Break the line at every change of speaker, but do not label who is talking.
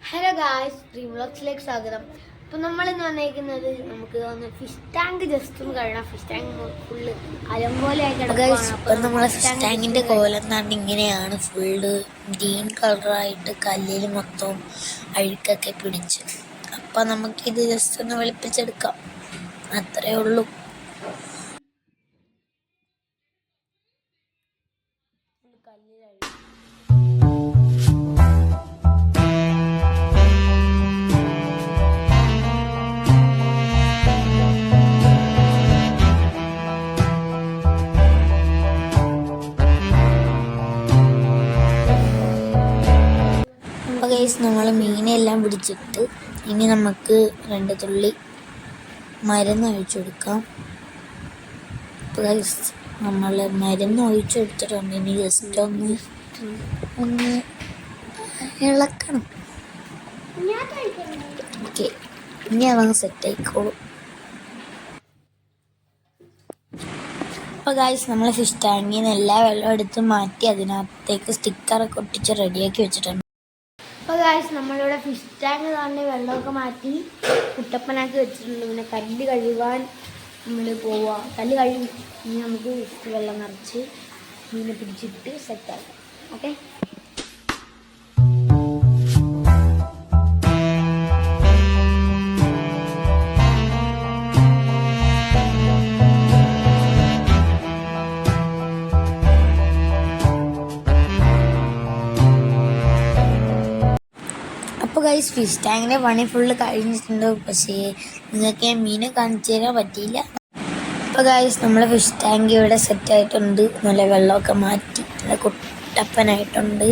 Hello guys, dream വ്ളോഗ്സിലേക്ക് സ്വാഗതം. അപ്പോൾ നമ്മളിന്ന് വന്നേക്കുന്നത് നമുക്ക് ഫിഷ് ടാങ്ക് ജസ്റ്റ് ഒന്ന് കഴിയണം. ഫിഷ് ടാങ്ക് ഫുള്ള് അലങ്കോലെ
ഇപ്പം നമ്മളെ ഫിഷ് ടാങ്കിൻ്റെ കോലം തന്നെ ഇങ്ങനെയാണ്. ഫുള്ള് ഗ്രീൻ കളറായിട്ട് കല്ലിൽ മൊത്തം അഴുക്കൊക്കെ പിടിച്ച്. അപ്പം നമുക്കിത് ജസ്റ്റ് ഒന്ന് വെളുപ്പിച്ചെടുക്കാം, അത്രേ ഉള്ളൂ. അപ്പോൾ ഗൈസ്, നമ്മൾ മീനെല്ലാം പിടിച്ചിട്ട് ഇനി നമുക്ക് 2 തുള്ളി മരുന്ന് ഒഴിച്ചു കൊടുക്കാം. അപ്പോൾ ഗൈസ്, നമ്മൾ മരുന്ന് ഒഴിച്ചു കൊടുത്തിട്ടുണ്ട്. ഇനി ജസ്റ്റ് ഒന്ന് ഇളക്കണം. ഓക്കെ, ഇനി അതങ്ങ് സെറ്റ് ആയിക്കോളും. അപ്പോൾ ഗൈസ്, നമ്മൾ ഫിഷ് ടാങ്കിൽ നിന്ന് എല്ലാ വെള്ളം എടുത്ത് മാറ്റി അതിനകത്തേക്ക് സ്റ്റിക്കറൊക്കെ ഒട്ടിച്ച് റെഡിയാക്കി വെച്ചിട്ടുണ്ട്.
അപ്പോൾ ഗായ്സ്, നമ്മളിവിടെ ഫിഷ് ടാങ്ക് തന്നെ വെള്ളമൊക്കെ മാറ്റി കുട്ടപ്പനാക്കി വെച്ചിട്ടുണ്ട്. പിന്നെ കല്ല് കഴുകാൻ നമ്മൾ പോവുക. കല്ല് കഴുകി ഇനി നമുക്ക് വെള്ളം നിറച്ച് മീനെ പിടിച്ചിട്ട് സെറ്റാക്കാം. ഓക്കെ,
അപ്പോൾ ഗൈസ്, ഫിഷ് ടാങ്കിൻ്റെ പണി ഫുള്ള് കഴിഞ്ഞിട്ടുണ്ട്. പക്ഷേ നിങ്ങൾക്ക് മീനെ കാണിച്ചു തരാൻ പറ്റിയില്ല. അപ്പോൾ ഗൈസ്, നമ്മളെ ഫിഷ് ടാങ്ക് ഇവിടെ സെറ്റായിട്ടുണ്ട്. നല്ല വെള്ളമൊക്കെ മാറ്റി നല്ല കുട്ടപ്പനായിട്ടുണ്ട്.